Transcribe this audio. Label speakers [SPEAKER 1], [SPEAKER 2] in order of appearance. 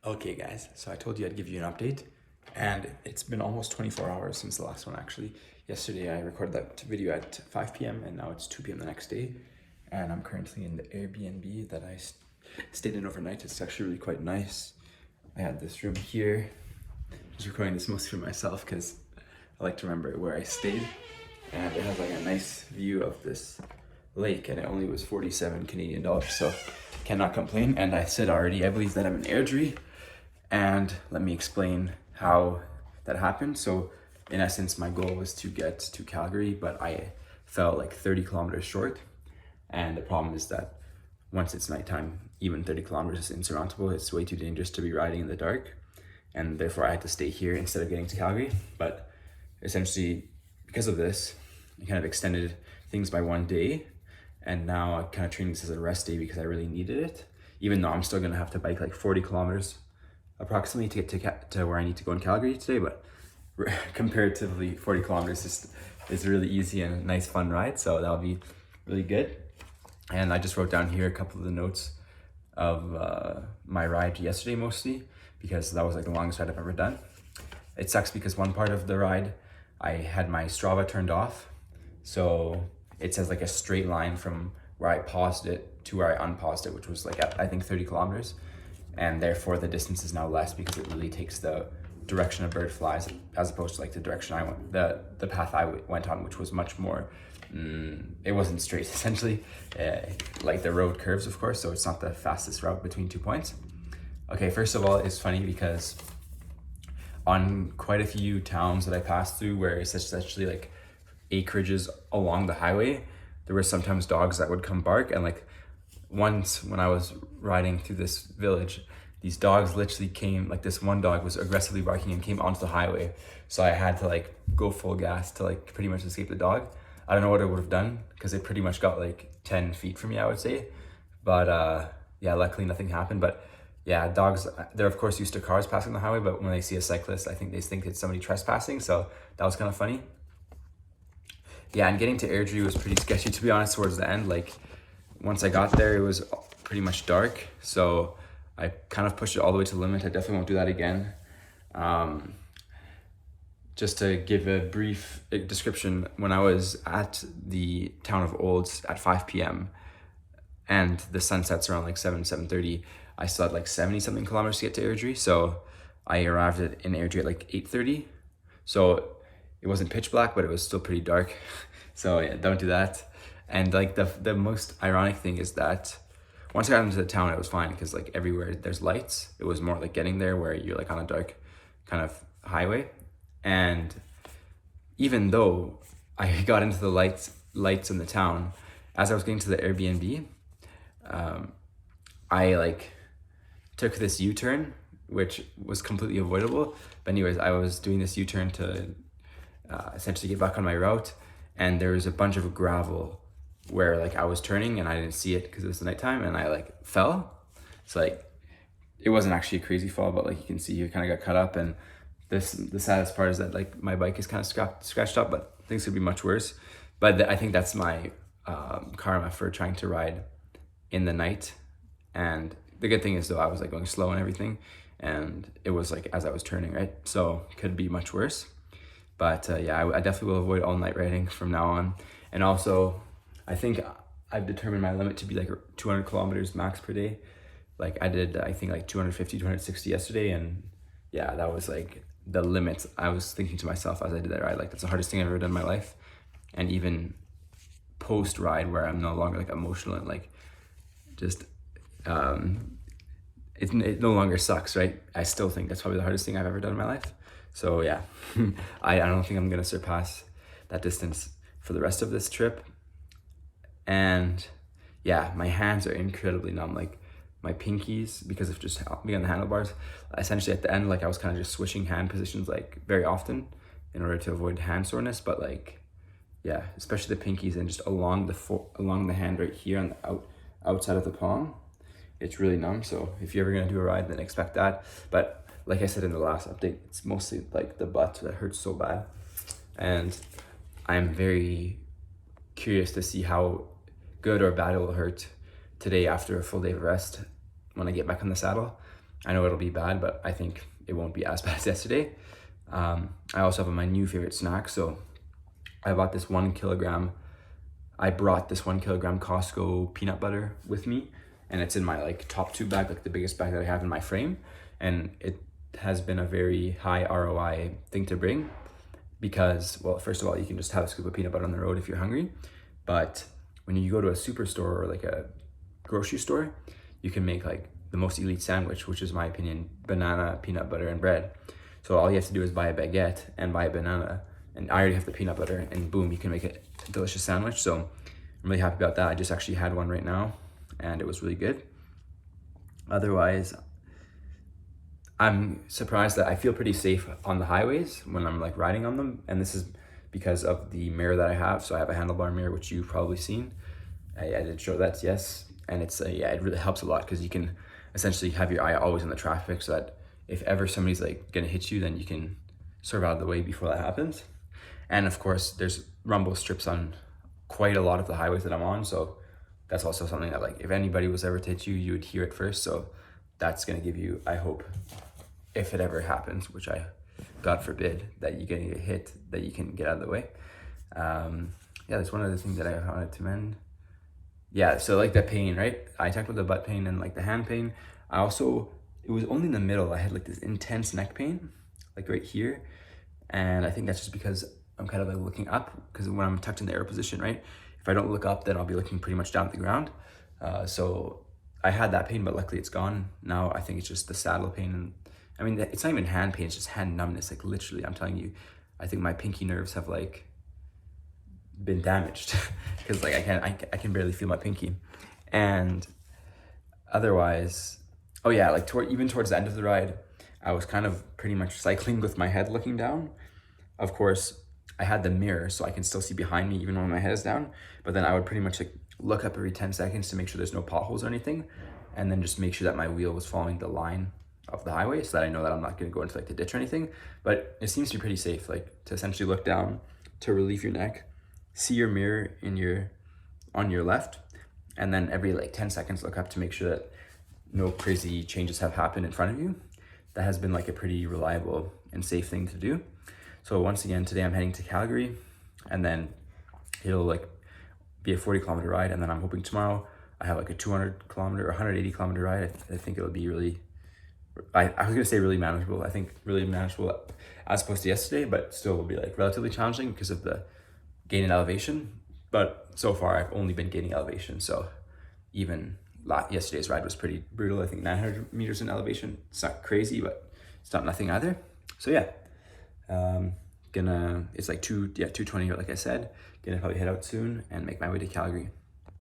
[SPEAKER 1] Okay guys, so I told you I'd give you an update, and it's been almost 24 hours since the last one actually. Yesterday I recorded that video at 5 p.m. and now it's 2 p.m. the next day, and I'm currently in the Airbnb that I stayed in overnight. It's actually really quite nice. I had this room here. I was recording this mostly for myself because I like to remember where I stayed, and it has like a nice view of this lake, and it only was 47 Canadian dollars, so cannot complain. And I said already, I believe that I'm in Airdrie. And let me explain how that happened. So in essence, my goal was to get to Calgary, but I fell like 30 kilometers short. And the problem is that once it's nighttime, even 30 kilometers is insurmountable. It's way too dangerous to be riding in the dark. And therefore I had to stay here instead of getting to Calgary. But essentially, because of this, I kind of extended things by 1 day. And now I'm kind of treating this as a rest day because I really needed it. Even though I'm still gonna have to bike like 40 kilometers approximately to get to where I need to go in Calgary today, but comparatively 40 kilometers is really easy and a nice fun ride, so that'll be really good. And I just wrote down here a couple of the notes of my ride yesterday mostly, because that was like the longest ride I've ever done. It sucks because one part of the ride I had my Strava turned off, so it says like a straight line from where I paused it to where I unpaused it, which was like I think 30 kilometers. And therefore the distance is now less because it really takes the direction a bird flies as opposed to like the direction I went, the path I went on, which was much more, it wasn't straight essentially, like the road curves of course, so it's not the fastest route between 2 points. Okay, first of all, it's funny because on quite a few towns that I passed through where it's essentially like acreages along the highway, there were sometimes dogs that would come bark, and like once when I was riding through this village, these dogs literally came, like this one dog was aggressively barking and came onto the highway. So I had to like go full gas to like pretty much escape the dog. I don't know what I would have done because it pretty much got like 10 feet from me, I would say. But yeah, luckily nothing happened. But yeah, dogs, they're of course used to cars passing the highway, but when they see a cyclist, I think they think it's somebody trespassing. So that was kind of funny. Yeah, and getting to Airdrie was pretty sketchy, to be honest, towards the end. Like, once I got there, it was pretty much dark, so I kind of pushed it all the way to the limit. I definitely won't do that again. Just to give a brief description, when I was at the town of Olds at 5 p.m. and the sun sets around like 7:30, I still had like 70 something kilometers to get to Airdrie, so I arrived in Airdrie at like 8:30. So it wasn't pitch black, but it was still pretty dark. So yeah, don't do that. And like the most ironic thing is that once I got into the town, it was fine because like everywhere there's lights. It was more like getting there where you're like on a dark kind of highway. And even though I got into the lights in the town, as I was getting to the Airbnb, I like took this U-turn, which was completely avoidable. But anyways, I was doing this U-turn to essentially get back on my route, and there was a bunch of gravel where like I was turning and I didn't see it because it was the nighttime, and I like fell. So like it wasn't actually a crazy fall, but like you can see you kind of got cut up. And the saddest part is that like my bike is kind of scratched up, but things could be much worse. But I think that's my karma for trying to ride in the night. And the good thing is though, I was like going slow and everything, and it was like as I was turning, right? So it could be much worse. But yeah, I definitely will avoid all night riding from now on. And also, I think I've determined my limit to be like 200 kilometers max per day. Like I did, I think like 250, 260 yesterday. And yeah, that was like the limit. I was thinking to myself as I did that ride, like that's the hardest thing I've ever done in my life. And even post ride where I'm no longer like emotional and like just, it no longer sucks, right? I still think that's probably the hardest thing I've ever done in my life. So yeah, I don't think I'm gonna surpass that distance for the rest of this trip. And yeah, my hands are incredibly numb, like my pinkies, because of just being on the handlebars. Essentially at the end, like I was kind of just switching hand positions like very often in order to avoid hand soreness. But like, yeah, especially the pinkies and just along the hand right here on the outside of the palm, it's really numb. So if you're ever gonna do a ride, then expect that. But like I said in the last update, it's mostly like the butt that hurts so bad. And I'm very curious to see how good or bad it will hurt today after a full day of rest when I get back on the saddle. I know it'll be bad, but I think it won't be as bad as yesterday. I also have my new favorite snack. So I bought this 1 kilogram. I brought this 1 kilogram Costco peanut butter with me, and it's in my like top 2 bag, like the biggest bag that I have in my frame. And it has been a very high ROI thing to bring because, well, first of all, you can just have a scoop of peanut butter on the road if you're hungry. But when you go to a superstore or like a grocery store, you can make like the most elite sandwich, which is my opinion, banana, peanut butter, and bread. So all you have to do is buy a baguette and buy a banana, and I already have the peanut butter, and boom, you can make a delicious sandwich. So I'm really happy about that. I just actually had one right now, and it was really good. Otherwise, I'm surprised that I feel pretty safe on the highways when I'm like riding on them, and this is because of the mirror that I have. So I have a handlebar mirror, which you've probably seen. I did show that, yes, and it's yeah, it really helps a lot because you can essentially have your eye always on the traffic, so that if ever somebody's like gonna hit you, then you can swerve out of the way before that happens. And of course, there's rumble strips on quite a lot of the highways that I'm on, so that's also something that like if anybody was ever to hit you, you would hear it first. So that's gonna give you, I hope, if it ever happens, which I, God forbid, that you get hit, that you can get out of the way. Yeah, that's one of the things that I wanted to mention. Yeah, so like the pain, right? I talked about the butt pain and like the hand pain. I also, it was only in the middle. I had like this intense neck pain, like right here. And I think that's just because I'm kind of like looking up, because when I'm tucked in the arrow position, right? If I don't look up, then I'll be looking pretty much down at the ground. So I had that pain, but luckily it's gone. Now I think it's just the saddle pain. And I mean, it's not even hand pain, it's just hand numbness. Like literally, I'm telling you, I think my pinky nerves have like been damaged because like I can barely feel my pinky. And otherwise, oh yeah, like even towards the end of the ride, I was kind of pretty much cycling with my head looking down. Of course, I had the mirror so I can still see behind me even when my head is down, but then I would pretty much like look up every 10 seconds to make sure there's no potholes or anything, and then just make sure that my wheel was following the line of the highway so that I know that I'm not going to go into like the ditch or anything. But it seems to be pretty safe, like to essentially look down to relieve your neck, see your mirror on your left, and then every like 10 seconds look up to make sure that no crazy changes have happened in front of you. That has been like a pretty reliable and safe thing to do. So once again, today I'm heading to Calgary, and then it'll like be a 40-kilometer ride, and then I'm hoping tomorrow I have like a 200-kilometer or 180-kilometer ride. I think it'll be really, I was gonna say really manageable. I think really manageable as opposed to yesterday, but still will be like relatively challenging because of the gain in elevation. But so far I've only been gaining elevation, so even yesterday's ride was pretty brutal. I think 900 meters in elevation. It's not crazy, but it's not nothing either. So yeah, it's like 220, like I said. Gonna probably head out soon and make my way to Calgary.